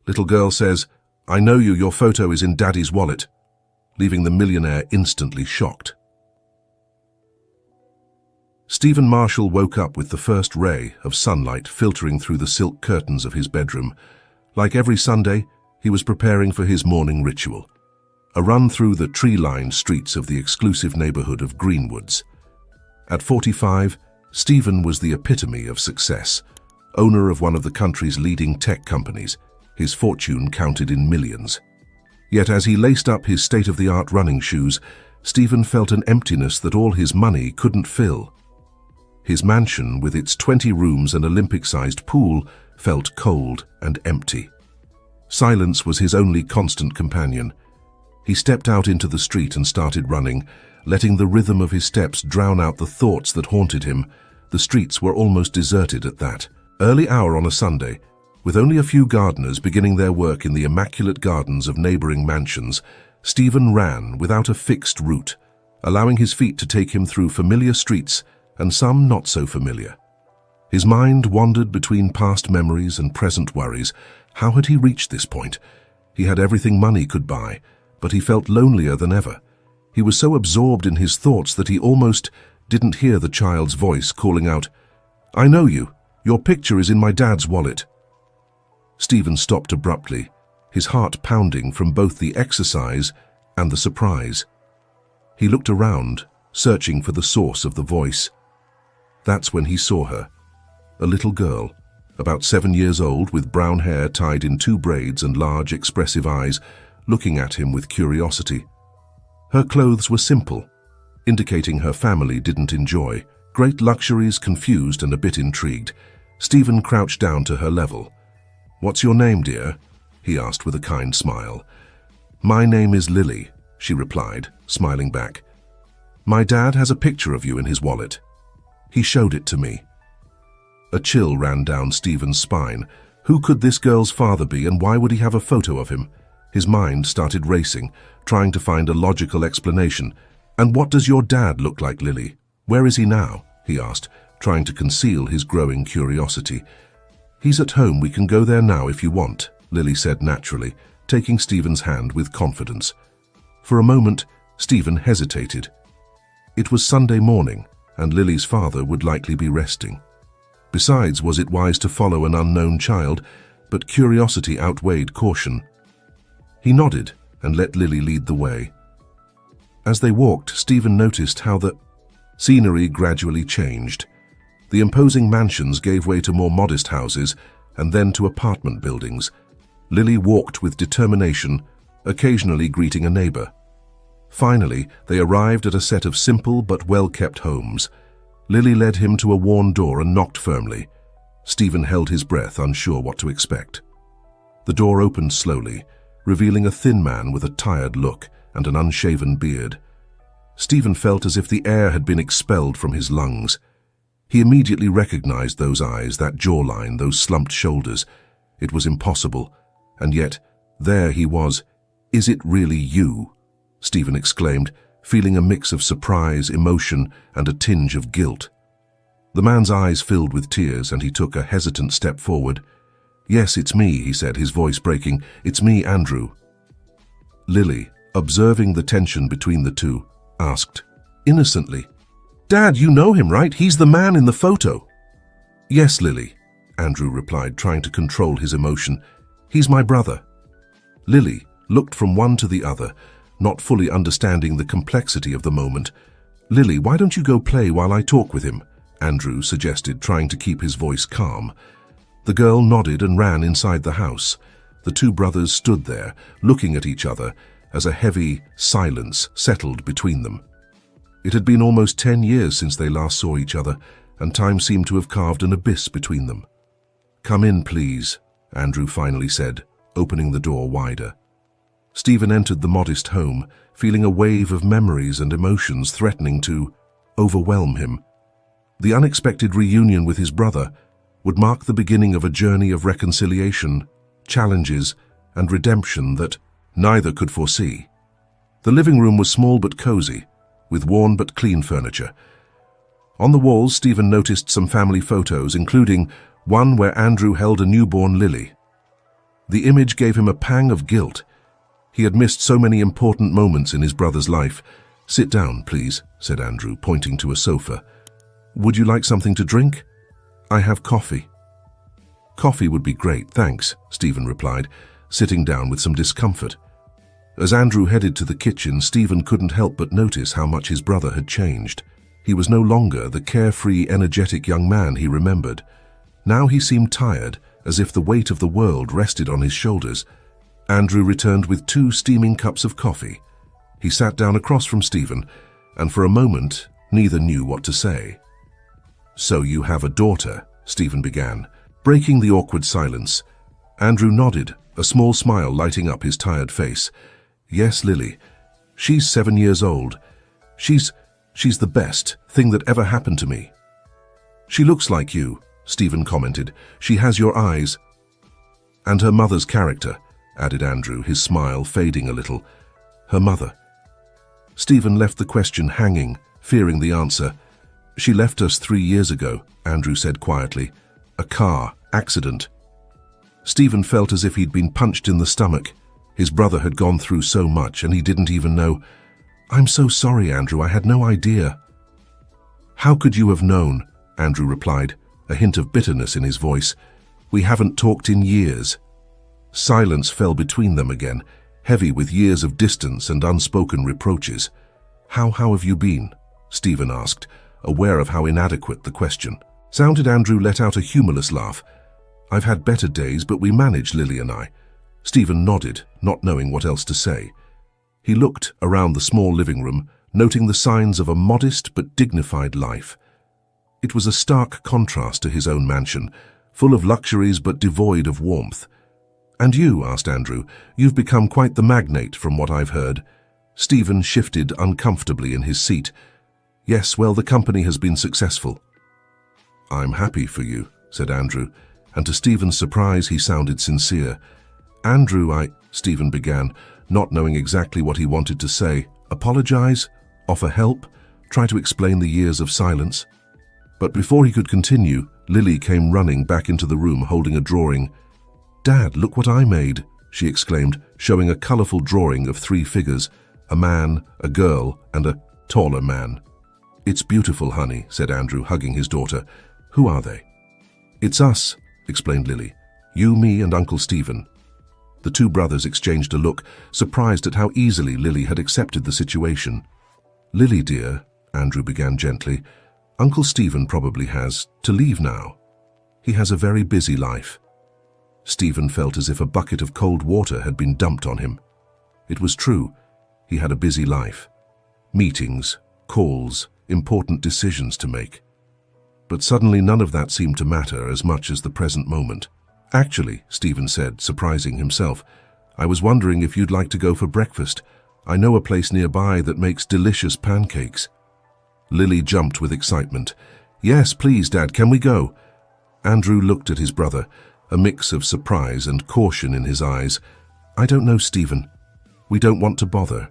Little girl says, "I know you, your photo is in Daddy's wallet," leaving the millionaire instantly shocked. Stephen Marshall woke up with the first ray of sunlight filtering through the silk curtains of his bedroom. Like every Sunday, he was preparing for his morning ritual, a run through the tree-lined streets of the exclusive neighborhood of Greenwoods. At 45, Stephen was the epitome of success, owner of one of the country's leading tech companies. His fortune counted in millions. Yet as he laced up his state-of-the-art running shoes, Stephen felt an emptiness that all his money couldn't fill. His mansion, with its 20 rooms and Olympic-sized pool, felt cold and empty. Silence was his only constant companion. He stepped out into the street and started running, letting the rhythm of his steps drown out the thoughts that haunted him. The streets were almost deserted at that early hour on a Sunday, with only a few gardeners beginning their work in the immaculate gardens of neighboring mansions. Stephen ran without a fixed route, allowing his feet to take him through familiar streets and some not so familiar. His mind wandered between past memories and present worries. How had he reached this point? He had everything money could buy, but he felt lonelier than ever. He was so absorbed in his thoughts that he almost didn't hear the child's voice calling out, "I know you. Your picture is in my dad's wallet." Stephen stopped abruptly, his heart pounding from both the exercise and the surprise. He looked around, searching for the source of the voice. That's when he saw her, a little girl, about 7 years old, with brown hair tied in 2 braids and large, expressive eyes, looking at him with curiosity. Her clothes were simple, indicating her family didn't enjoy great luxuries. Confused and a bit intrigued, Stephen crouched down to her level. "What's your name, dear?" he asked with a kind smile. "My name is Lily," she replied, smiling back. "My dad has a picture of you in his wallet. He showed it to me." A chill ran down Stephen's spine. Who could this girl's father be, and why would he have a photo of him? His mind started racing, trying to find a logical explanation. "And what does your dad look like, Lily? Where is he now?" he asked, trying to conceal his growing curiosity. "He's at home. We can go there now if you want," Lily said naturally, taking Stephen's hand with confidence. For a moment, Stephen hesitated. It was Sunday morning, and Lily's father would likely be resting. Besides, was it wise to follow an unknown child? But curiosity outweighed caution. He nodded and let Lily lead the way. As they walked, Stephen noticed how the scenery gradually changed. The imposing mansions gave way to more modest houses and then to apartment buildings. Lily walked with determination, occasionally greeting a neighbor. Finally, they arrived at a set of simple but well-kept homes. Lily led him to a worn door and knocked firmly. Stephen held his breath, unsure what to expect. The door opened slowly, revealing a thin man with a tired look and an unshaven beard. Stephen felt as if the air had been expelled from his lungs. He immediately recognized those eyes, that jawline, those slumped shoulders. It was impossible, and yet there he was. "Is it really you?" Stephen exclaimed, feeling a mix of surprise, emotion, and a tinge of guilt. The man's eyes filled with tears, and he took a hesitant step forward. "Yes, it's me," he said, his voice breaking. "It's me, Andrew." Lily, observing the tension between the two, asked, innocently, "Dad, you know him, right? He's the man in the photo." "Yes, Lily," Andrew replied, trying to control his emotion. "He's my brother." Lily looked from one to the other, not fully understanding the complexity of the moment. "Lily, why don't you go play while I talk with him?" Andrew suggested, trying to keep his voice calm. The girl nodded and ran inside the house. The two brothers stood there, looking at each other, as a heavy silence settled between them. It had been almost 10 years since they last saw each other, and time seemed to have carved an abyss between them. "Come in, please," Andrew finally said, opening the door wider. Stephen entered the modest home, feeling a wave of memories and emotions threatening to overwhelm him. The unexpected reunion with his brother would mark the beginning of a journey of reconciliation, challenges, and redemption that neither could foresee. The living room was small but cozy, with worn but clean furniture. On the walls, Stephen noticed some family photos, including one where Andrew held a newborn Lily. The image gave him a pang of guilt. He had missed so many important moments in his brother's life. "Sit down, please," said Andrew, pointing to a sofa. "Would you like something to drink?" "I have coffee." "Coffee would be great, thanks," Stephen replied, sitting down with some discomfort. As Andrew headed to the kitchen, Stephen couldn't help but notice how much his brother had changed. He was no longer the carefree, energetic young man he remembered. Now he seemed tired, as if the weight of the world rested on his shoulders. Andrew returned with 2 steaming cups of coffee. He sat down across from Stephen, and for a moment, neither knew what to say. "So you have a daughter," Stephen began, breaking the awkward silence. Andrew nodded, a small smile lighting up his tired face. "Yes, Lily. She's 7 years old. She's the best thing that ever happened to me." "She looks like you," Stephen commented. "She has your eyes." "And her mother's character," added Andrew, his smile fading a little. "Her mother." Stephen left the question hanging, fearing the answer. "She left us 3 years ago," Andrew said quietly. "A car accident." Stephen felt as if he'd been punched in the stomach. His brother had gone through so much, and he didn't even know. "I'm so sorry, Andrew. I had no idea." "How could you have known?" Andrew replied, a hint of bitterness in his voice. "We haven't talked in years." Silence fell between them again, heavy with years of distance and unspoken reproaches. How have you been?" Stephen asked, aware of how inadequate the question sounded. Andrew let out a humorless laugh. "I've had better days, but we manage, Lily and I." Stephen nodded, not knowing what else to say. He looked around the small living room, noting the signs of a modest but dignified life. It was a stark contrast to his own mansion, full of luxuries but devoid of warmth. "And you?" asked Andrew. "You've become quite the magnate from what I've heard." Stephen shifted uncomfortably in his seat. "Yes, well, the company has been successful." "I'm happy for you," said Andrew, and to Stephen's surprise he sounded sincere. "Andrew, Stephen began, not knowing exactly what he wanted to say. Apologize? Offer help? Try to explain the years of silence? But before he could continue, Lily came running back into the room holding a drawing. "Dad, look what I made," she exclaimed, showing a colorful drawing of 3 figures, a man, a girl, and a taller man. "It's beautiful, honey," said Andrew, hugging his daughter. "Who are they?" "It's us," explained Lily. "You, me, and Uncle Stephen." The 2 brothers exchanged a look, surprised at how easily Lily had accepted the situation. "Lily, dear," Andrew began gently, "Uncle Stephen probably has to leave now. He has a very busy life." Stephen felt as if a bucket of cold water had been dumped on him. It was true. He had a busy life. Meetings, calls, important decisions to make. But suddenly none of that seemed to matter as much as the present moment. "Actually," Stephen said, surprising himself, "I was wondering if you'd like to go for breakfast. I know a place nearby that makes delicious pancakes." Lily jumped with excitement. "Yes, please, Dad, can we go?" Andrew looked at his brother, a mix of surprise and caution in his eyes. "I don't know, Stephen. We don't want to bother."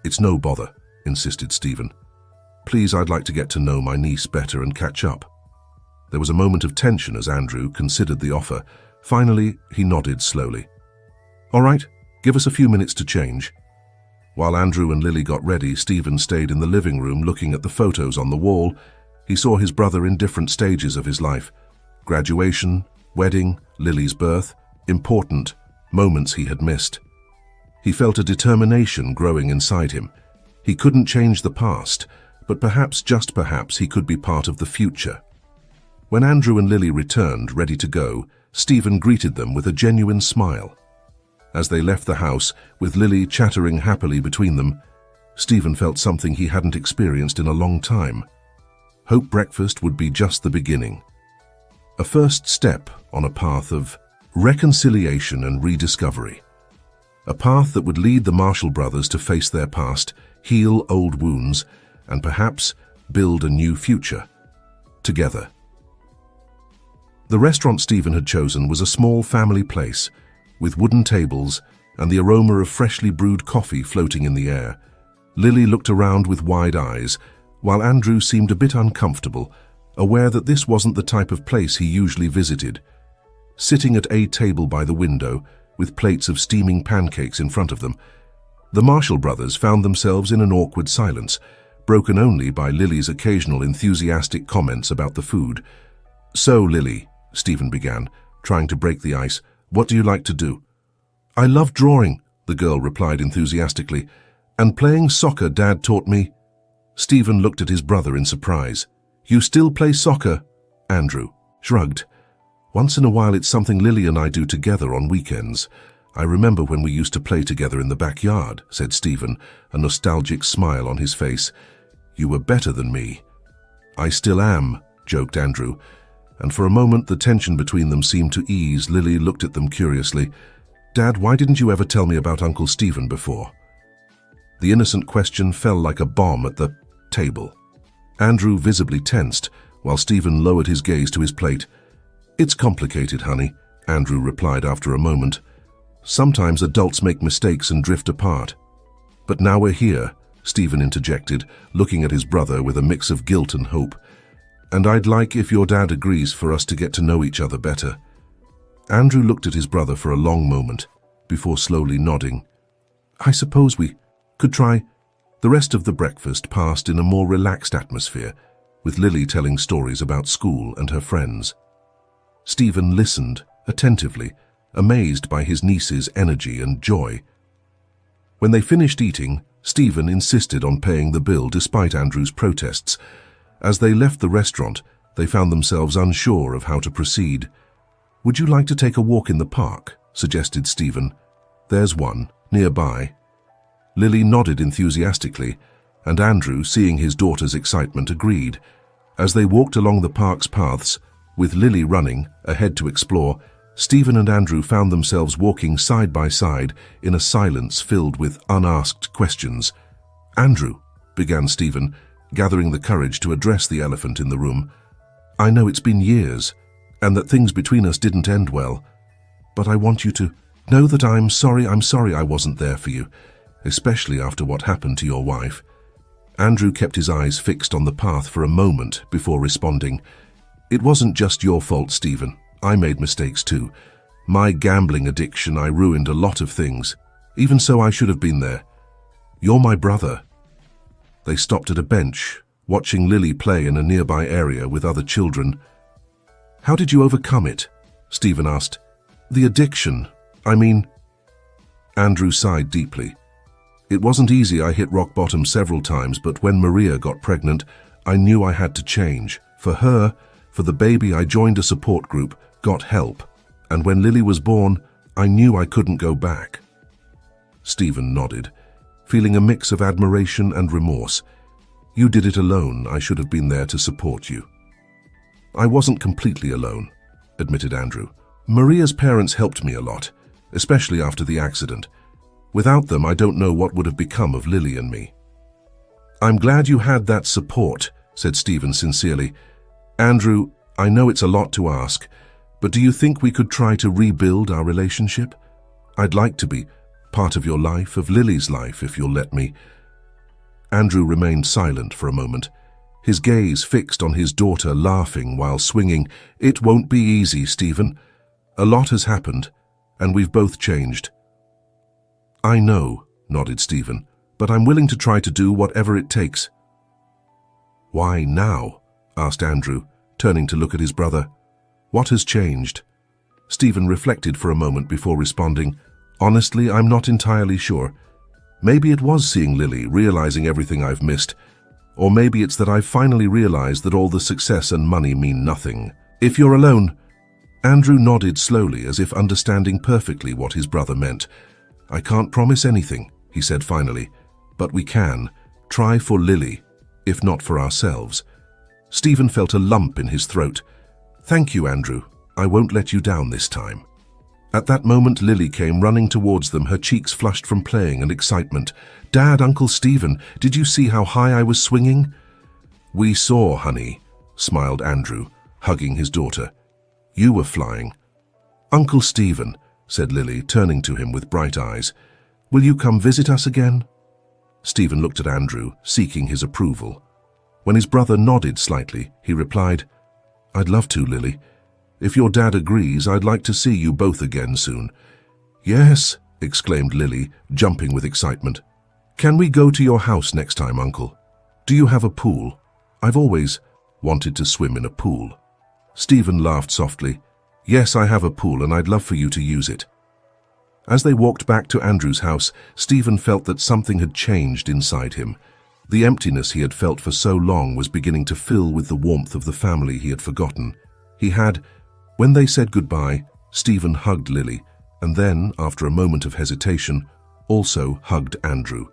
It's no bother," insisted Stephen. "Please, I'd like to get to know my niece better and catch up." There was a moment of tension as Andrew considered the offer. Finally, he nodded slowly. "All right, give us a few minutes to change." While Andrew and Lily got ready, Stephen stayed in the living room looking at the photos on the wall. He saw his brother in different stages of his life. Graduation, wedding, Lily's birth, important moments he had missed. He felt a determination growing inside him. He couldn't change the past, but perhaps, just perhaps, he could be part of the future. When Andrew and Lily returned, ready to go, Stephen greeted them with a genuine smile. As they left the house, with Lily chattering happily between them, Stephen felt something he hadn't experienced in a long time. Hope breakfast would be just the beginning. A first step on a path of reconciliation and rediscovery. A path that would lead the Marshall brothers to face their past, heal old wounds, and perhaps build a new future. Together. The restaurant Stephen had chosen was a small family place, with wooden tables and the aroma of freshly brewed coffee floating in the air. Lily looked around with wide eyes, while Andrew seemed a bit uncomfortable, aware that this wasn't the type of place he usually visited. sitting at a table by the window with plates of steaming pancakes in front of them. The Marshall brothers found themselves in an awkward silence, broken only by Lily's occasional enthusiastic comments about the food. "So, Lily," Stephen began, trying to break the ice, "what do you like to do?" "I love drawing," the girl replied enthusiastically, "and playing soccer Dad taught me." Stephen looked at his brother in surprise. "You still play soccer?" Andrew shrugged. "Once in a while it's something Lily and I do together on weekends. I remember when we used to play together in the backyard," said Stephen, a nostalgic smile on his face. "You were better than me." "I still am," joked Andrew, and for a moment the tension between them seemed to ease. Lily looked at them curiously. "Dad, why didn't you ever tell me about Uncle Stephen before?" The innocent question fell like a bomb at the table. Andrew visibly tensed, while Stephen lowered his gaze to his plate. "It's complicated, honey," Andrew replied after a moment. "Sometimes adults make mistakes and drift apart." "But now we're here," Stephen interjected, looking at his brother with a mix of guilt and hope. "And I'd like, if your dad agrees, for us to get to know each other better." Andrew looked at his brother for a long moment, before slowly nodding. "I suppose we could try." The rest of the breakfast passed in a more relaxed atmosphere, with Lily telling stories about school and her friends. Stephen listened attentively, amazed by his niece's energy and joy. When they finished eating, Stephen insisted on paying the bill despite Andrew's protests. As they left the restaurant, they found themselves unsure of how to proceed. "Would you like to take a walk in the park?" suggested Stephen. "There's one, nearby." Lily nodded enthusiastically, and Andrew, seeing his daughter's excitement, agreed. As they walked along the park's paths, with Lily running, ahead to explore, Stephen and Andrew found themselves walking side by side in a silence filled with unasked questions. "Andrew," began Stephen, gathering the courage to address the elephant in the room, "I know it's been years, and that things between us didn't end well, but I want you to know that I'm sorry I wasn't there for you, especially after what happened to your wife." Andrew kept his eyes fixed on the path for a moment before responding. "It wasn't just your fault, Stephen. I made mistakes too. My gambling addiction, I ruined a lot of things. Even so, I should have been there. You're my brother." They stopped at a bench, watching Lily play in a nearby area with other children. "How did you overcome it?" Stephen asked. "The addiction, I mean." Andrew sighed deeply. "It wasn't easy. I hit rock bottom several times, but when Maria got pregnant, I knew I had to change. For her, for the baby, I joined a support group, got help, and when Lily was born, I knew I couldn't go back." Stephen nodded, feeling a mix of admiration and remorse. "You did it alone. I should have been there to support you." "I wasn't completely alone," admitted Andrew. "Maria's parents helped me a lot, especially after the accident. Without them, I don't know what would have become of Lily and me." "I'm glad you had that support," said Stephen sincerely. "Andrew, I know it's a lot to ask, but do you think we could try to rebuild our relationship? I'd like to be part of your life, of Lily's life, if you'll let me." Andrew remained silent for a moment, his gaze fixed on his daughter, laughing while swinging. "It won't be easy, Stephen. A lot has happened, and we've both changed." "I know," nodded Stephen, "but I'm willing to try to do whatever it takes." "Why now?" asked Andrew, turning to look at his brother. "What has changed?" Stephen reflected for a moment before responding. "Honestly, I'm not entirely sure. Maybe it was seeing Lily, realizing everything I've missed. Or maybe it's that I've finally realized that all the success and money mean nothing. If you're alone..." Andrew nodded slowly, as if understanding perfectly what his brother meant. "I can't promise anything," he said finally, "but we can try for Lily, if not for ourselves." Stephen felt a lump in his throat. "Thank you, Andrew. I won't let you down this time." At that moment, Lily came running towards them, her cheeks flushed from playing and excitement. "Dad, Uncle Stephen, did you see how high I was swinging?" "We saw, honey," smiled Andrew, hugging his daughter. "You were flying." "Uncle Stephen," said Lily, turning to him with bright eyes, "will you come visit us again?" Stephen looked at Andrew, seeking his approval. When his brother nodded slightly, he replied, "I'd love to, Lily. If your dad agrees, I'd like to see you both again soon." "Yes," exclaimed Lily, jumping with excitement. "Can we go to your house next time, Uncle? Do you have a pool? I've always wanted to swim in a pool." Stephen laughed softly. "Yes, I have a pool and I'd love for you to use it." As they walked back to Andrew's house, Stephen felt that something had changed inside him. The emptiness he had felt for so long was beginning to fill with the warmth of the family he had forgotten. When they said goodbye, Stephen hugged Lily, and then, after a moment of hesitation, also hugged Andrew.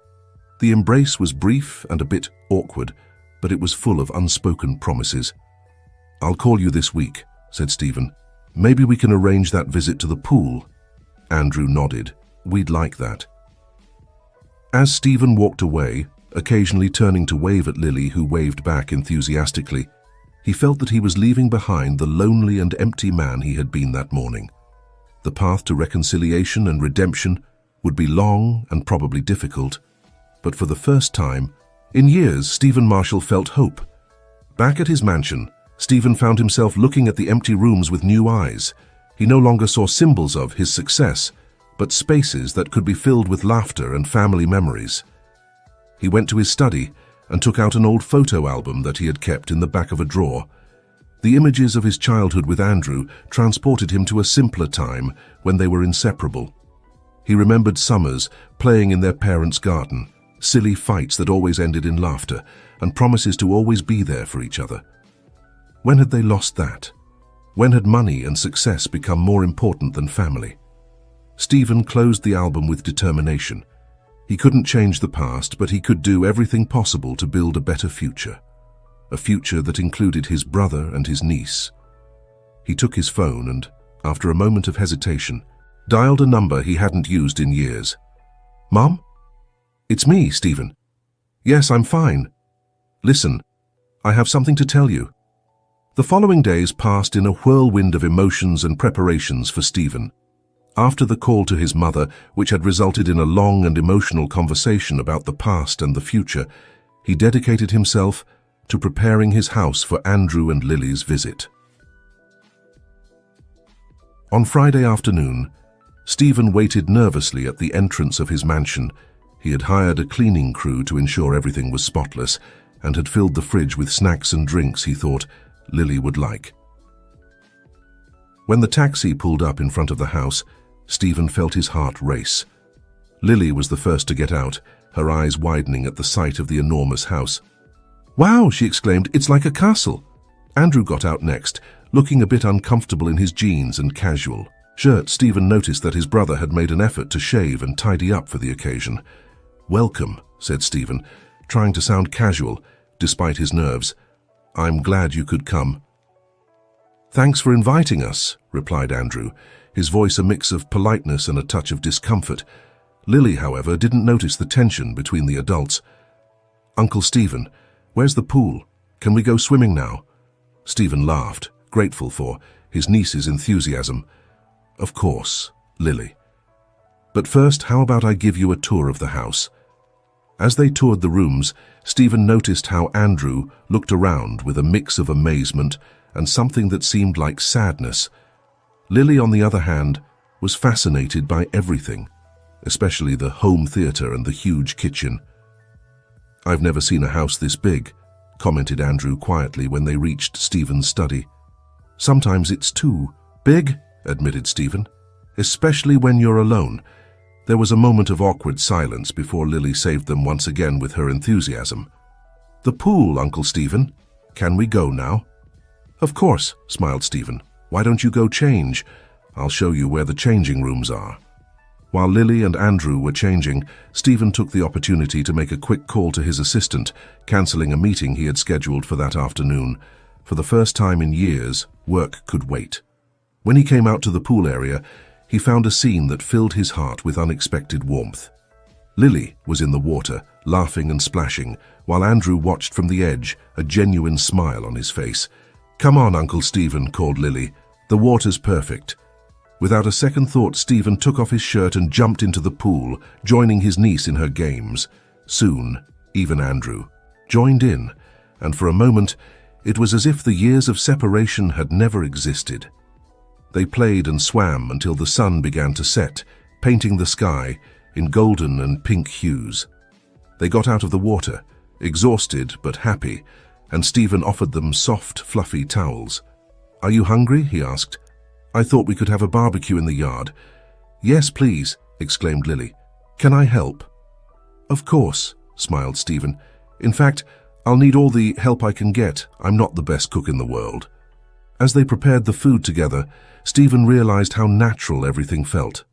The embrace was brief and a bit awkward, but it was full of unspoken promises. "I'll call you this week," said Stephen. "Maybe we can arrange that visit to the pool." Andrew nodded. "We'd like that." As Stephen walked away, occasionally turning to wave at Lily, who waved back enthusiastically, he felt that he was leaving behind the lonely and empty man he had been that morning. The path to reconciliation and redemption would be long and probably difficult, but for the first time in years, Stephen Marshall felt hope. Back at his mansion, Stephen found himself looking at the empty rooms with new eyes. He no longer saw symbols of his success, but spaces that could be filled with laughter and family memories. He went to his study and took out an old photo album that he had kept in the back of a drawer. The images of his childhood with Andrew transported him to a simpler time when they were inseparable. He remembered summers playing in their parents' garden, silly fights that always ended in laughter, and promises to always be there for each other. When had they lost that? When had money and success become more important than family? Stephen closed the album with determination. He couldn't change the past, but he could do everything possible to build a better future. A future that included his brother and his niece. He took his phone and, after a moment of hesitation, dialed a number he hadn't used in years. "Mom? It's me, Stephen." "Yes, I'm fine. Listen, I have something to tell you." The following days passed in a whirlwind of emotions and preparations for Stephen. After the call to his mother, which had resulted in a long and emotional conversation about the past and the future, he dedicated himself to preparing his house for Andrew and Lily's visit. On Friday afternoon, Stephen waited nervously at the entrance of his mansion. He had hired a cleaning crew to ensure everything was spotless and had filled the fridge with snacks and drinks he thought Lily would like. When the taxi pulled up in front of the house, Stephen felt his heart race. Lily was the first to get out, her eyes widening at the sight of the enormous house. "Wow," she exclaimed, "it's like a castle." Andrew got out next, looking a bit uncomfortable in his jeans and casual shirt. Stephen noticed that his brother had made an effort to shave and tidy up for the occasion. "Welcome," said Stephen, trying to sound casual, despite his nerves. "I'm glad you could come." "Thanks for inviting us," replied Andrew, his voice a mix of politeness and a touch of discomfort. Lily, however, didn't notice the tension between the adults. "Uncle Stephen, where's the pool? Can we go swimming now?" Stephen laughed, grateful for his niece's enthusiasm. "Of course, Lily. But first, how about I give you a tour of the house?" As they toured the rooms, Stephen noticed how Andrew looked around with a mix of amazement and something that seemed like sadness. Lily, on the other hand, was fascinated by everything, especially the home theater and the huge kitchen. "I've never seen a house this big," commented Andrew quietly when they reached Stephen's study. "Sometimes it's too big," admitted Stephen, "especially when you're alone." There was a moment of awkward silence before Lily saved them once again with her enthusiasm. "The pool, Uncle Stephen. Can we go now?" "Of course," smiled Stephen. "Why don't you go change? I'll show you where the changing rooms are." While Lily and Andrew were changing, Stephen took the opportunity to make a quick call to his assistant, cancelling a meeting he had scheduled for that afternoon. For the first time in years, work could wait. When he came out to the pool area, he found a scene that filled his heart with unexpected warmth. Lily was in the water, laughing and splashing, while Andrew watched from the edge, a genuine smile on his face. "Come on, Uncle Stephen," called Lily. "The water's perfect." Without a second thought, Stephen took off his shirt and jumped into the pool, joining his niece in her games. Soon, even Andrew joined in, and for a moment, it was as if the years of separation had never existed. They played and swam until the sun began to set, painting the sky in golden and pink hues. They got out of the water, exhausted but happy, and Stephen offered them soft, fluffy towels. "Are you hungry?" he asked. "I thought we could have a barbecue in the yard." "Yes, please," exclaimed Lily. "Can I help?" "Of course," smiled Stephen. "In fact, I'll need all the help I can get. I'm not the best cook in the world." As they prepared the food together, Stephen realized how natural everything felt.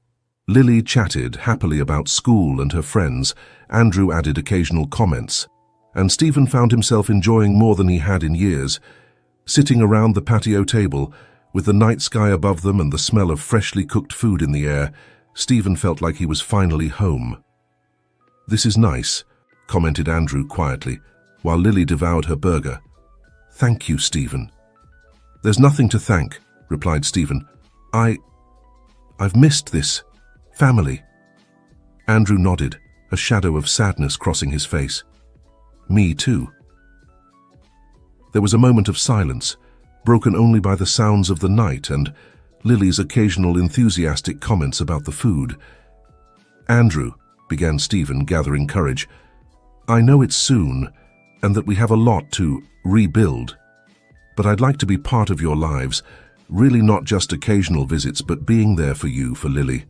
Lily chatted happily about school and her friends, Andrew added occasional comments, and Stephen found himself enjoying more than he had in years. Sitting around the patio table, with the night sky above them and the smell of freshly cooked food in the air, Stephen felt like he was finally home. "This is nice," commented Andrew quietly, while Lily devoured her burger. "Thank you, Stephen." "There's nothing to thank," replied Stephen. I've missed this family." Andrew nodded, a shadow of sadness crossing his face. "Me too." There was a moment of silence, broken only by the sounds of the night and Lily's occasional enthusiastic comments about the food. "Andrew," began Stephen, gathering courage, "I know it's soon and that we have a lot to rebuild, but I'd like to be part of your lives, really not just occasional visits, but being there for you, for Lily."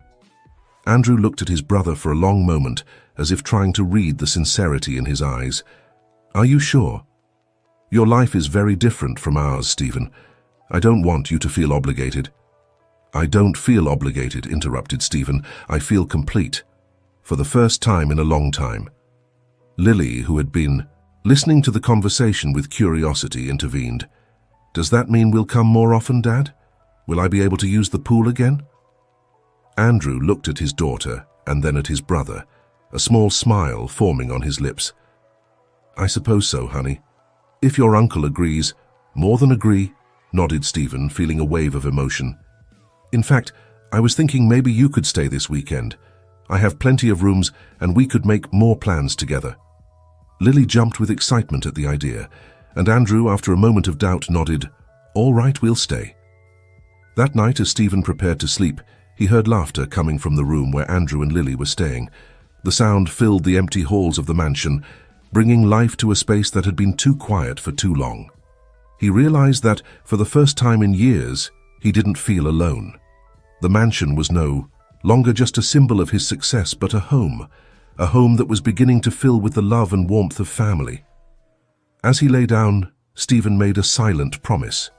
Andrew looked at his brother for a long moment, as if trying to read the sincerity in his eyes. "Are you sure? Your life is very different from ours, Stephen. I don't want you to feel obligated." "I don't feel obligated," interrupted Stephen. "I feel complete. For the first time in a long time." Lily, who had been listening to the conversation with curiosity, intervened. "Does that mean we'll come more often, Dad? Will I be able to use the pool again?" Andrew looked at his daughter and then at his brother, a small smile forming on his lips. "I suppose so, honey. If your uncle agrees." "More than agree," nodded Stephen, feeling a wave of emotion. "In fact, I was thinking maybe you could stay this weekend. I have plenty of rooms and we could make more plans together." Lily jumped with excitement at the idea, and Andrew, after a moment of doubt, nodded, "All right, we'll stay." That night, as Stephen prepared to sleep, he heard laughter coming from the room where Andrew and Lily were staying. The sound filled the empty halls of the mansion, bringing life to a space that had been too quiet for too long. He realized that, for the first time in years, he didn't feel alone. The mansion was no longer just a symbol of his success, but a home that was beginning to fill with the love and warmth of family. As he lay down, Stephen made a silent promise.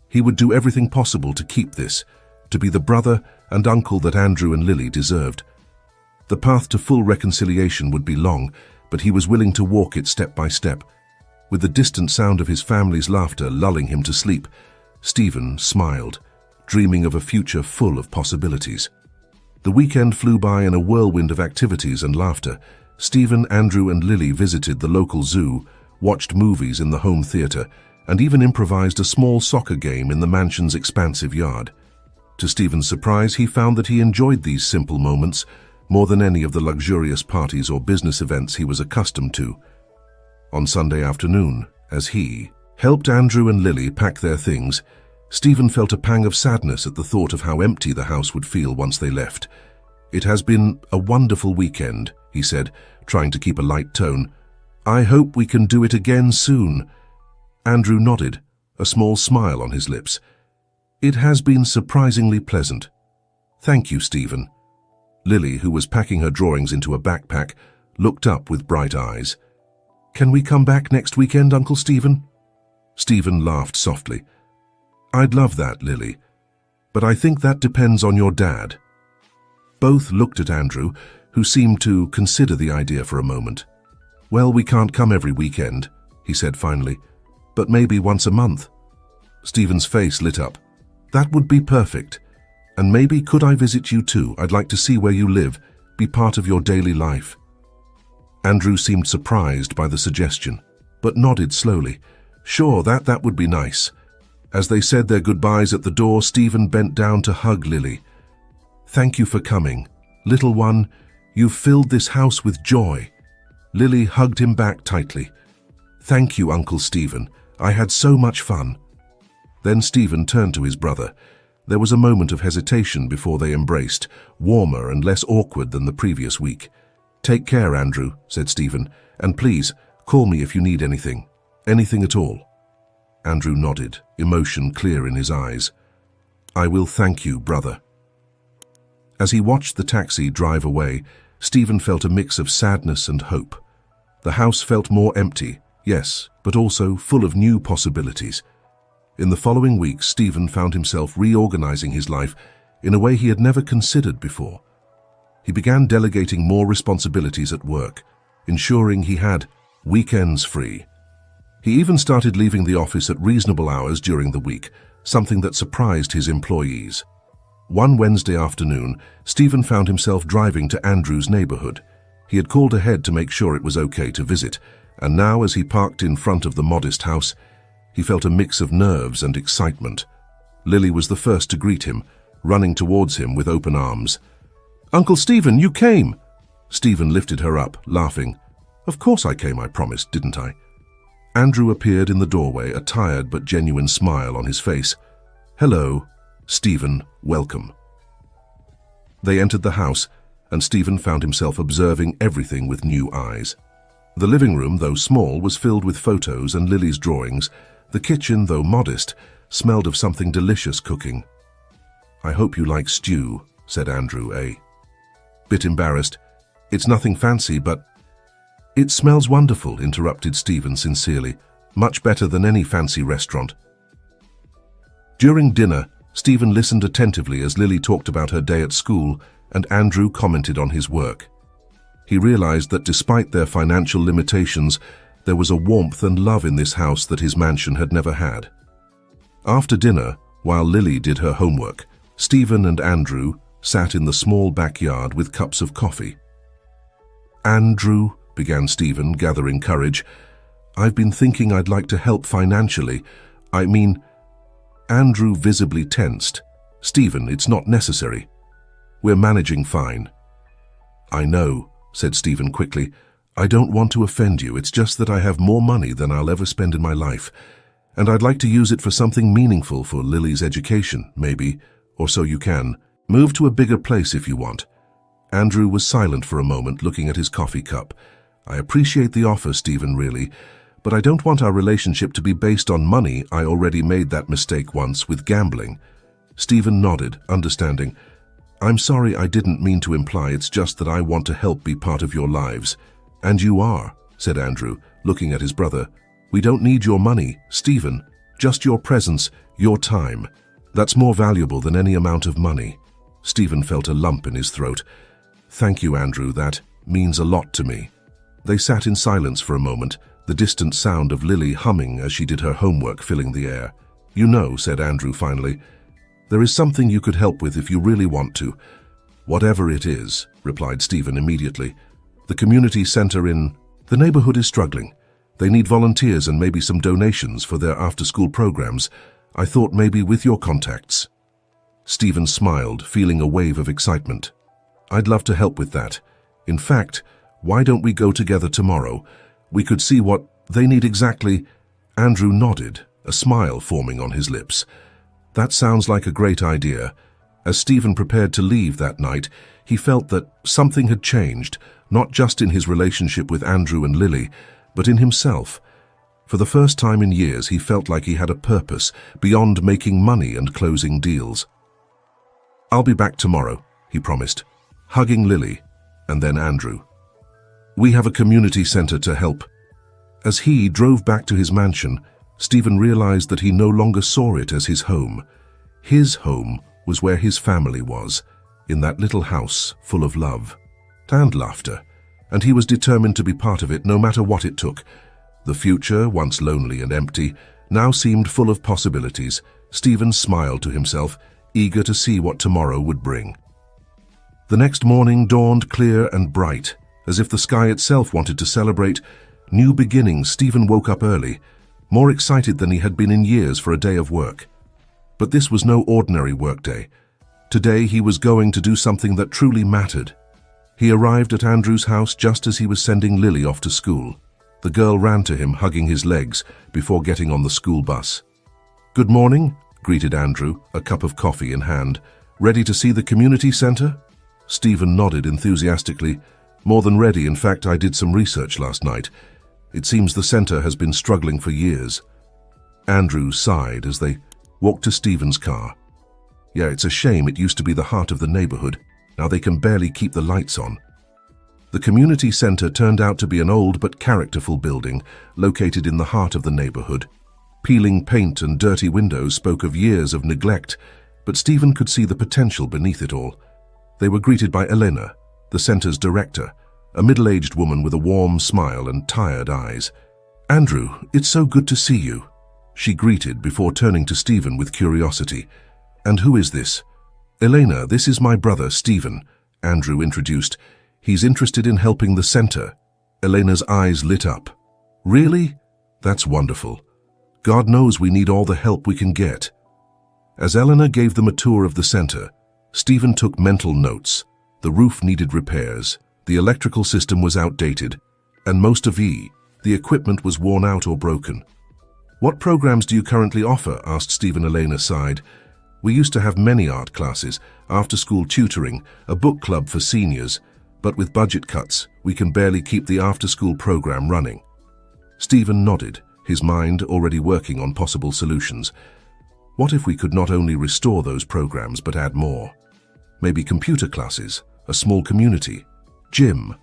He would do everything possible to keep this, to be the brother and uncle that Andrew and Lily deserved. The path to full reconciliation would be long, but he was willing to walk it step by step. With the distant sound of his family's laughter lulling him to sleep, Stephen smiled, dreaming of a future full of possibilities. The weekend flew by in a whirlwind of activities and laughter. Stephen, Andrew, and Lily visited the local zoo, watched movies in the home theater, and even improvised a small soccer game in the mansion's expansive yard. To Stephen's surprise, he found that he enjoyed these simple moments more than any of the luxurious parties or business events he was accustomed to. On Sunday afternoon, as he helped Andrew and Lily pack their things, Stephen felt a pang of sadness at the thought of how empty the house would feel once they left. "It has been a wonderful weekend," he said, trying to keep a light tone. "I hope we can do it again soon." Andrew nodded, a small smile on his lips. "It has been surprisingly pleasant." "Thank you, Stephen." Lily, who was packing her drawings into a backpack, looked up with bright eyes. "Can we come back next weekend, Uncle Stephen?" Stephen laughed softly. "I'd love that, Lily, but I think that depends on your dad." Both looked at Andrew, who seemed to consider the idea for a moment. "Well, we can't come every weekend," he said finally, "but maybe once a month." Stephen's face lit up. "That would be perfect. And maybe could I visit you too? I'd like to see where you live, be part of your daily life." Andrew seemed surprised by the suggestion, but nodded slowly. "Sure, that would be nice." As they said their goodbyes at the door, Stephen bent down to hug Lily. "Thank you for coming. Little one, you've filled this house with joy." Lily hugged him back tightly. "Thank you, Uncle Stephen. I had so much fun." Then Stephen turned to his brother. There was a moment of hesitation before they embraced, warmer and less awkward than the previous week. "Take care, Andrew," said Stephen, "and please, call me if you need anything. Anything at all." Andrew nodded, emotion clear in his eyes. "I will thank you, brother." As he watched the taxi drive away, Stephen felt a mix of sadness and hope. The house felt more empty, yes, but also full of new possibilities. In the following weeks, Stephen found himself reorganizing his life in a way he had never considered before. He began delegating more responsibilities at work, ensuring he had weekends free. He even started leaving the office at reasonable hours during the week, something that surprised his employees. One Wednesday afternoon, Stephen found himself driving to Andrew's neighborhood. He had called ahead to make sure it was okay to visit, and now as he parked in front of the modest house, he felt a mix of nerves and excitement. Lily was the first to greet him, running towards him with open arms. "Uncle Stephen, you came!" Stephen lifted her up, laughing. "Of course I came, I promised, didn't I?" Andrew appeared in the doorway, a tired but genuine smile on his face. "Hello, Stephen, welcome." They entered the house, and Stephen found himself observing everything with new eyes. The living room, though small, was filled with photos and Lily's drawings. The kitchen, though modest, smelled of something delicious cooking. "I hope you like stew," said Andrew, a bit embarrassed. "It's nothing fancy, but—" "It smells wonderful," interrupted Stephen sincerely. "Much better than any fancy restaurant." During dinner, Stephen listened attentively as Lily talked about her day at school and Andrew commented on his work. He realized that despite their financial limitations, there was a warmth and love in this house that his mansion had never had. After dinner, while Lily did her homework, Stephen and Andrew sat in the small backyard with cups of coffee. "Andrew," began Stephen, gathering courage, "I've been thinking I'd like to help financially. I mean—" Andrew visibly tensed. "Stephen, it's not necessary. We're managing fine." "I know," said Stephen quickly. "I don't want to offend you. It's just that I have more money than I'll ever spend in my life, and I'd like to use it for something meaningful for Lily's education, maybe, or so you can. Move to a bigger place if you want." Andrew was silent for a moment, looking at his coffee cup. "I appreciate the offer, Stephen, really, but I don't want our relationship to be based on money. I already made that mistake once with gambling." Stephen nodded, understanding. "I'm sorry, I didn't mean to imply. It's just that I want to help be part of your lives." "And you are," said Andrew, looking at his brother. "We don't need your money, Stephen, just your presence, your time. That's more valuable than any amount of money." Stephen felt a lump in his throat. "Thank you, Andrew, that means a lot to me." They sat in silence for a moment, the distant sound of Lily humming as she did her homework filling the air. "You know," said Andrew finally, "there is something you could help with if you really want to." "Whatever it is," replied Stephen immediately. "The community center in the neighborhood is struggling. They need volunteers and maybe some donations for their after-school programs. I thought maybe with your contacts." Stephen smiled, feeling a wave of excitement. "I'd love to help with that. In fact, why don't we go together tomorrow? We could see what they need exactly." Andrew nodded, a smile forming on his lips. "That sounds like a great idea." As Stephen prepared to leave that night, he felt that something had changed, not just in his relationship with Andrew and Lily, but in himself. For the first time in years, he felt like he had a purpose beyond making money and closing deals. "I'll be back tomorrow," he promised, hugging Lily and then Andrew. "We have a community center to help." As he drove back to his mansion, Stephen realized that he no longer saw it as his home. His home was where his family was, in that little house full of love and laughter, and he was determined to be part of it no matter what it took. The future, once lonely and empty, now seemed full of possibilities. Stephen smiled to himself, eager to see what tomorrow would bring. The next morning dawned clear and bright, as if the sky itself wanted to celebrate new beginnings. Stephen woke up early, more excited than he had been in years for a day of work. But this was no ordinary workday. Today he was going to do something that truly mattered. He arrived at Andrew's house just as he was sending Lily off to school. The girl ran to him, hugging his legs, before getting on the school bus. "Good morning," greeted Andrew, a cup of coffee in hand. Ready to see the community center? Stephen nodded enthusiastically. More than ready. In fact, I did some research last night. It seems the center has been struggling for years. Andrew sighed as they walked to Stephen's car. Yeah, it's a shame. It used to be the heart of the neighborhood. Now they can barely keep the lights on. The community center turned out to be an old but characterful building located in the heart of the neighborhood. Peeling paint and dirty windows spoke of years of neglect, but Stephen could see the potential beneath it all. They were greeted by Elena, the center's director, a middle-aged woman with a warm smile and tired eyes. "Andrew, it's so good to see you," she greeted before turning to Stephen with curiosity. "And who is this?" "Elena, this is my brother, Stephen," Andrew introduced. "He's interested in helping the center." Elena's eyes lit up. "Really? That's wonderful. God knows we need all the help we can get." As Elena gave them a tour of the center, Stephen took mental notes. The roof needed repairs, the electrical system was outdated, and most of the equipment was worn out or broken. "What programs do you currently offer?" asked Stephen. Elena sighed. "We used to have many art classes, after-school tutoring, a book club for seniors, but with budget cuts, we can barely keep the after-school program running." Stephen nodded, his mind already working on possible solutions. What if we could not only restore those programs but add more? Maybe computer classes, a small community, gym.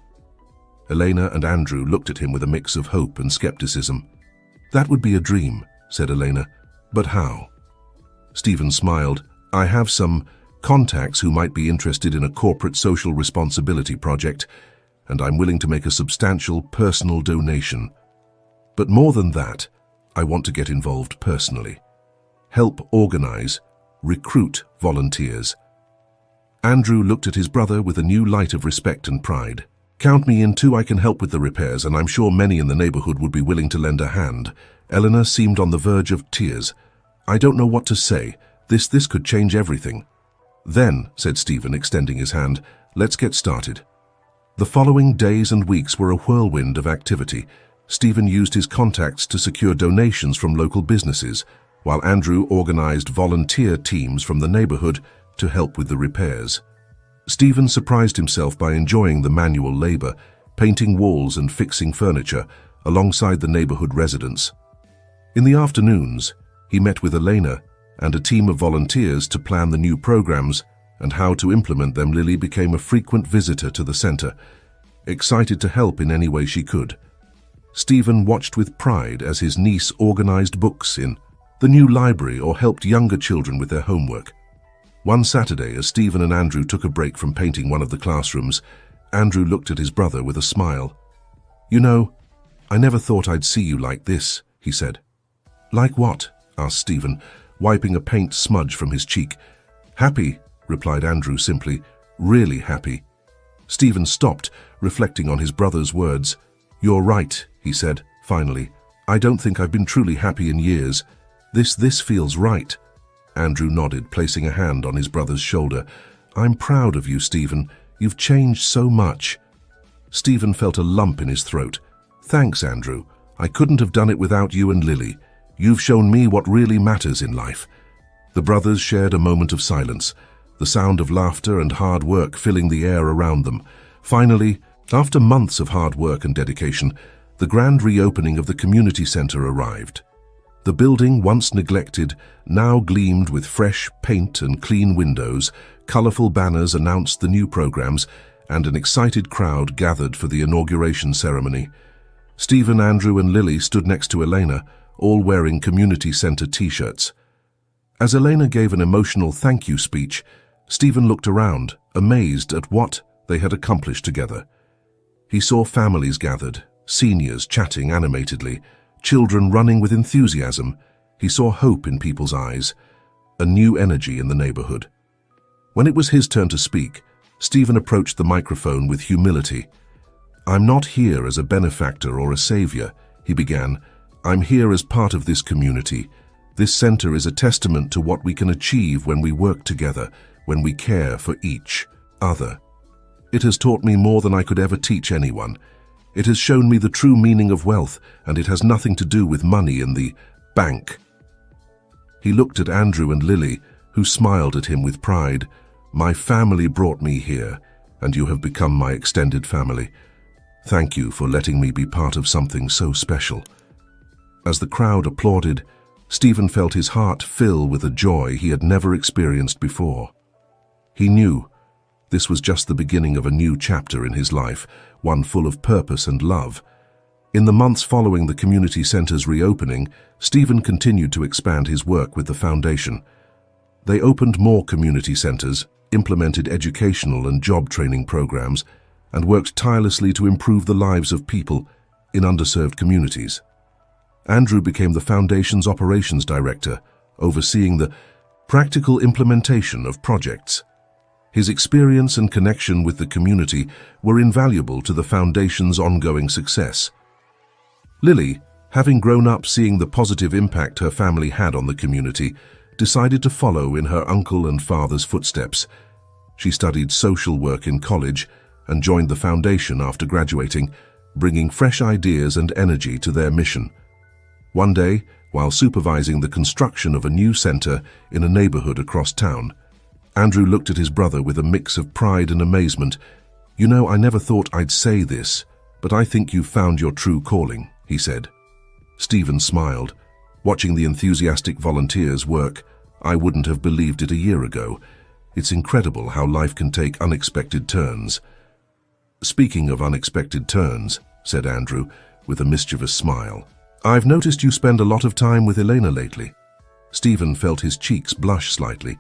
Elena and Andrew looked at him with a mix of hope and skepticism. "That would be a dream," said Elena. "But how?" Stephen smiled. "I have some contacts who might be interested in a corporate social responsibility project, and I'm willing to make a substantial personal donation. But more than that, I want to get involved personally. Help organize, recruit volunteers." Andrew looked at his brother with a new light of respect and pride. "Count me in too. I can help with the repairs, and I'm sure many in the neighborhood would be willing to lend a hand." Eleanor seemed on the verge of tears. "I don't know what to say. This could change everything." "Then," said Stephen, extending his hand, "let's get started." The following days and weeks were a whirlwind of activity. Stephen used his contacts to secure donations from local businesses, while Andrew organized volunteer teams from the neighborhood to help with the repairs. Stephen surprised himself by enjoying the manual labor, painting walls and fixing furniture, alongside the neighborhood residents. In the afternoons, he met with Elena and a team of volunteers to plan the new programs and how to implement them. Lily became a frequent visitor to the center, excited to help in any way she could. Stephen watched with pride as his niece organized books in the new library or helped younger children with their homework. One Saturday, as Stephen and Andrew took a break from painting one of the classrooms, Andrew looked at his brother with a smile. "You know, I never thought I'd see you like this," he said. "Like what?" asked Stephen, wiping a paint smudge from his cheek. "Happy," replied Andrew simply. "Really happy." Stephen stopped, reflecting on his brother's words. "You're right," he said, finally. "I don't think I've been truly happy in years. This feels right." Andrew nodded, placing a hand on his brother's shoulder. "I'm proud of you, Stephen. You've changed so much." Stephen felt a lump in his throat. "Thanks, Andrew. I couldn't have done it without you and Lily. You've shown me what really matters in life." The brothers shared a moment of silence, the sound of laughter and hard work filling the air around them. Finally, after months of hard work and dedication, the grand reopening of the community center arrived. The building, once neglected, now gleamed with fresh paint and clean windows. Colorful banners announced the new programs, and an excited crowd gathered for the inauguration ceremony. Stephen, Andrew, and Lily stood next to Elena, all wearing community center t-shirts. As Elena gave an emotional thank you speech, Stephen looked around, amazed at what they had accomplished together. He saw families gathered, seniors chatting animatedly, children running with enthusiasm. He saw hope in people's eyes, a new energy in the neighborhood. When it was his turn to speak, Stephen approached the microphone with humility. "I'm not here as a benefactor or a savior," he began. "I'm here as part of this community. This center is a testament to what we can achieve when we work together, when we care for each other. It has taught me more than I could ever teach anyone. It has shown me the true meaning of wealth, and it has nothing to do with money in the bank." He looked at Andrew and Lily, who smiled at him with pride. "My family brought me here, and you have become my extended family. Thank you for letting me be part of something so special." As the crowd applauded, Stephen felt his heart fill with a joy he had never experienced before. He knew this was just the beginning of a new chapter in his life, one full of purpose and love. In the months following the community center's reopening, Stephen continued to expand his work with the foundation. They opened more community centers, implemented educational and job training programs, and worked tirelessly to improve the lives of people in underserved communities. Andrew became the foundation's operations director, overseeing the practical implementation of projects. His experience and connection with the community were invaluable to the foundation's ongoing success. Lily, having grown up seeing the positive impact her family had on the community, decided to follow in her uncle and father's footsteps. She studied social work in college and joined the foundation after graduating, bringing fresh ideas and energy to their mission. One day, while supervising the construction of a new center in a neighborhood across town, Andrew looked at his brother with a mix of pride and amazement. "You know, I never thought I'd say this, but I think you've found your true calling," he said. Stephen smiled. Watching the enthusiastic volunteers work, "I wouldn't have believed it a year ago. It's incredible how life can take unexpected turns." "Speaking of unexpected turns," said Andrew, with a mischievous smile, "I've noticed you spend a lot of time with Elena lately." Stephen felt his cheeks blush slightly.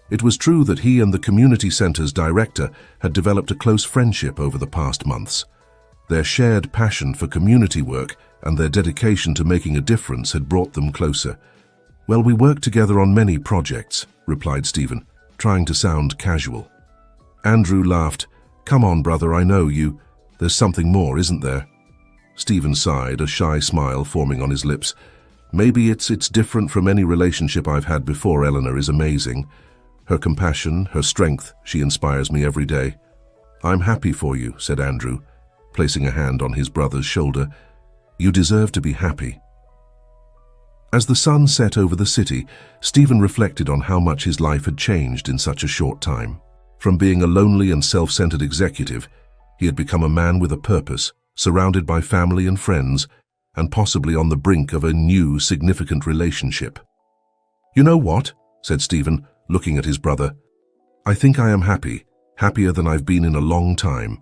It was true that he and the community center's director had developed a close friendship over the past months. Their shared passion for community work and their dedication to making a difference had brought them closer. "Well, we work together on many projects," replied Stephen, trying to sound casual. Andrew laughed. "Come on, brother, I know you. There's something more, isn't there?" Stephen sighed, a shy smile forming on his lips. "Maybe it's different from any relationship I've had before. Eleanor is amazing. Her compassion, her strength, she inspires me every day." "I'm happy for you," said Andrew, placing a hand on his brother's shoulder. "You deserve to be happy." As the sun set over the city, Stephen reflected on how much his life had changed in such a short time. From being a lonely and self-centered executive, he had become a man with a purpose, surrounded by family and friends, and possibly on the brink of a new, significant relationship. "You know what?" said Stephen, looking at his brother. "I think I am happy, happier than I've been in a long time."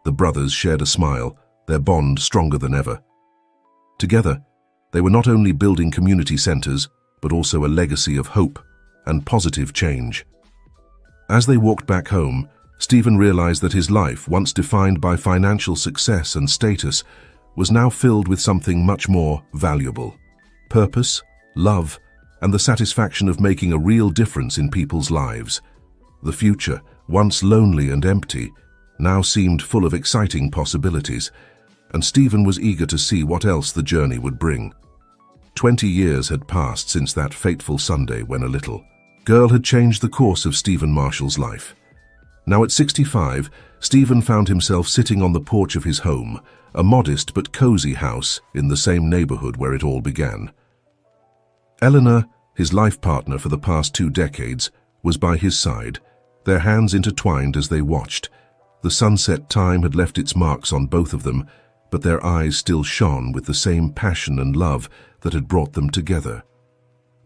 The brothers shared a smile, their bond stronger than ever. Together, they were not only building community centers, but also a legacy of hope and positive change. As they walked back home, Stephen realized that his life, once defined by financial success and status, was now filled with something much more valuable: purpose, love, and the satisfaction of making a real difference in people's lives. The future, once lonely and empty, now seemed full of exciting possibilities, and Stephen was eager to see what else the journey would bring. 20 years had passed since that fateful Sunday when a little girl had changed the course of Stephen Marshall's life. Now at 65, Stephen found himself sitting on the porch of his home, a modest but cozy house in the same neighborhood where it all began. Eleanor, his life partner for the past 2 decades, was by his side, their hands intertwined as they watched. The sunset time had left its marks on both of them, but their eyes still shone with the same passion and love that had brought them together.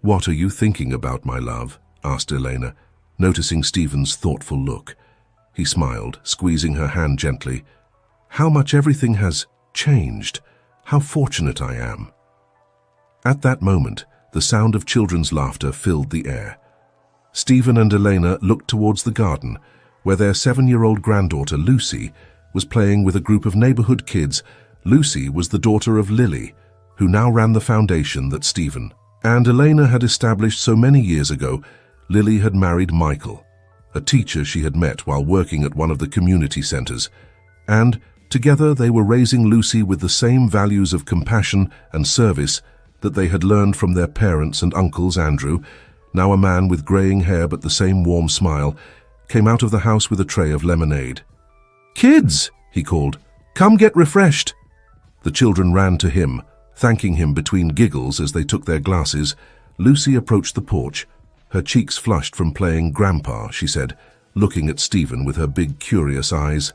"What are you thinking about, my love?" asked Elena, noticing Stephen's thoughtful look. He smiled, squeezing her hand gently. "How much everything has changed. How fortunate I am." At that moment, the sound of children's laughter filled the air. Stephen and Elena looked towards the garden, where their 7-year-old granddaughter, Lucy, was playing with a group of neighborhood kids. Lucy was the daughter of Lily, who now ran the foundation that Stephen and Elena had established so many years ago. Lily had married Michael, a teacher she had met while working at one of the community centers, and together they were raising Lucy with the same values of compassion and service that they had learned from their parents and uncles. Andrew, now a man with graying hair but the same warm smile, came out of the house with a tray of lemonade. "Kids," he called, "come get refreshed." The children ran to him, thanking him between giggles as they took their glasses. Lucy approached the porch, her cheeks flushed from playing Grandpa, she said, looking at Stephen with her big, curious eyes.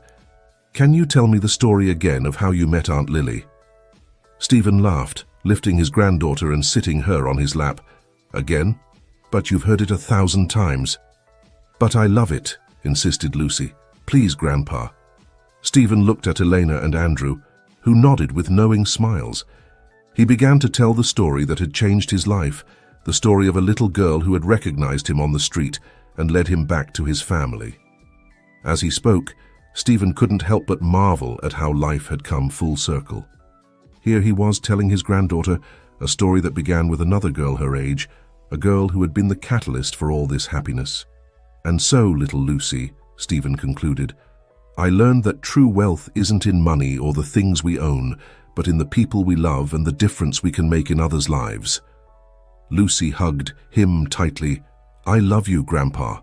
"Can you tell me the story again of how you met Aunt Lily?" Stephen laughed, lifting his granddaughter and sitting her on his lap. "Again? But you've heard it 1,000 times." "But I love it," insisted Lucy. "Please, Grandpa." Stephen looked at Elena and Andrew, who nodded with knowing smiles. He began to tell the story that had changed his life, the story of a little girl who had recognized him on the street and led him back to his family. As he spoke, Stephen couldn't help but marvel at how life had come full circle. Here he was telling his granddaughter a story that began with another girl her age, a girl who had been the catalyst for all this happiness. "And so, little Lucy," Stephen concluded, "I learned that true wealth isn't in money or the things we own, but in the people we love and the difference we can make in others' lives." Lucy hugged him tightly. "I love you, Grandpa.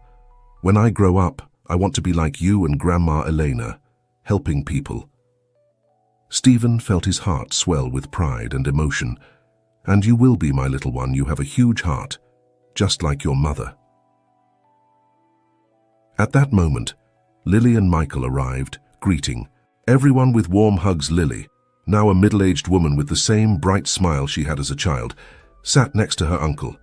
When I grow up, I want to be like you and Grandma Elena, helping people." Stephen felt his heart swell with pride and emotion. "And you will be, my little one. You have a huge heart, just like your mother." At that moment, Lily and Michael arrived, greeting. Everyone with warm hugs. Lily, now a middle-aged woman with the same bright smile she had as a child, sat next to her uncle.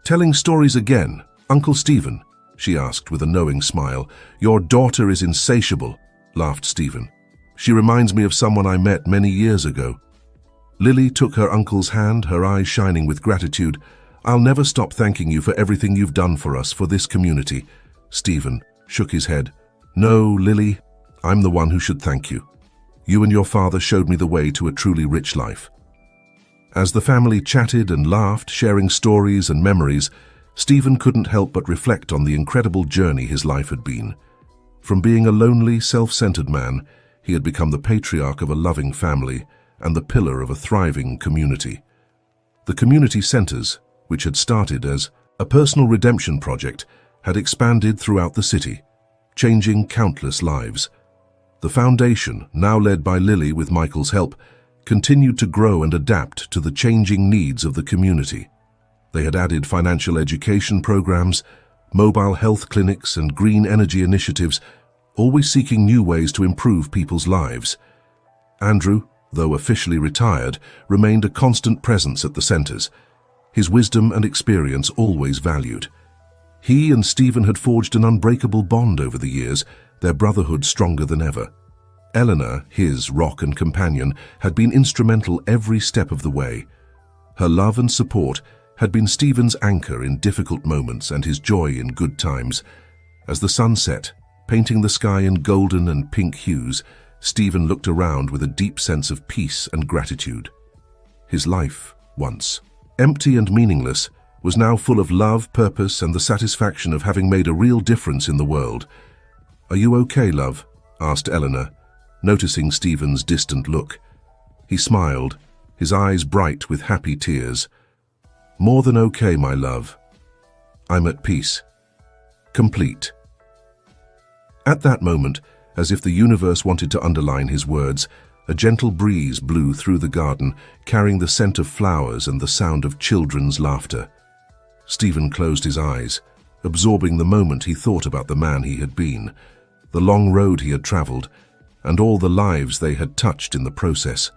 "Telling stories again, Uncle Stephen?" she asked with a knowing smile. "Your daughter is insatiable," laughed Stephen. "She reminds me of someone I met many years ago." Lily took her uncle's hand, her eyes shining with gratitude. "I'll never stop thanking you for everything you've done for us, for this community." Stephen shook his head. "No, Lily, I'm the one who should thank you. You and your father showed me the way to a truly rich life." As the family chatted and laughed, sharing stories and memories, Stephen couldn't help but reflect on the incredible journey his life had been. From being a lonely, self-centered man, he had become the patriarch of a loving family and the pillar of a thriving community. The community centers, which had started as a personal redemption project, had expanded throughout the city, changing countless lives. The foundation, now led by Lily with Michael's help, continued to grow and adapt to the changing needs of the community. They had added financial education programs, mobile health clinics, and green energy initiatives, always seeking new ways to improve people's lives. Andrew, though officially retired, remained a constant presence at the centers, his wisdom and experience always valued. He and Stephen had forged an unbreakable bond over the years, their brotherhood stronger than ever. Eleanor, his rock and companion, had been instrumental every step of the way. Her love and support had been Stephen's anchor in difficult moments and his joy in good times. As the sun set, painting the sky in golden and pink hues, Stephen looked around with a deep sense of peace and gratitude. His life, once empty and meaningless, was now full of love, purpose, and the satisfaction of having made a real difference in the world. "Are you okay, love?" asked Eleanor, noticing Stephen's distant look. He smiled, his eyes bright with happy tears. "More than okay, my love. I'm at peace. Complete." At that moment, as if the universe wanted to underline his words, a gentle breeze blew through the garden, carrying the scent of flowers and the sound of children's laughter. Stephen closed his eyes, absorbing the moment he thought about the man he had been, the long road he had traveled, and all the lives they had touched in the process.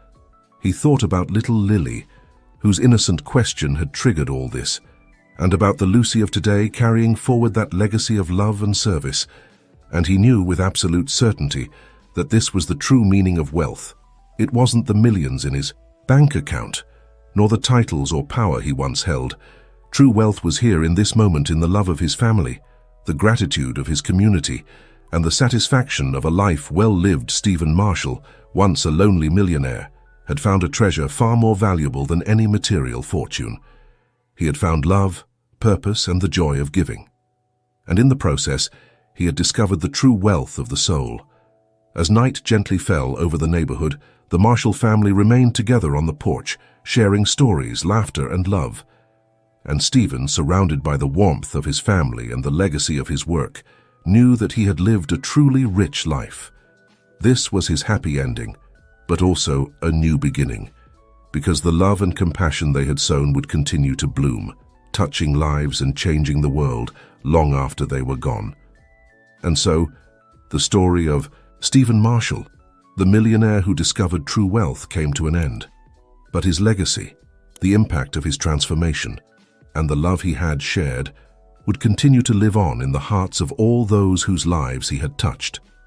He thought about little Lily, whose innocent question had triggered all this, and about the Lucy of today carrying forward that legacy of love and service, and he knew with absolute certainty that this was the true meaning of wealth. It wasn't the millions in his bank account, nor the titles or power he once held. True wealth was here in this moment in the love of his family, the gratitude of his community, and the satisfaction of a life well lived. Stephen Marshall, once a lonely millionaire, had found a treasure far more valuable than any material fortune. He had found love, purpose, and the joy of giving. And in the process, he had discovered the true wealth of the soul. As night gently fell over the neighborhood, the Marshall family remained together on the porch, sharing stories, laughter, and love. And Stephen, surrounded by the warmth of his family and the legacy of his work, knew that he had lived a truly rich life. This was his happy ending, but also a new beginning, because the love and compassion they had sown would continue to bloom, touching lives and changing the world long after they were gone. And so, the story of Stephen Marshall, the millionaire who discovered true wealth, came to an end. But his legacy, the impact of his transformation, and the love he had shared would continue to live on in the hearts of all those whose lives he had touched.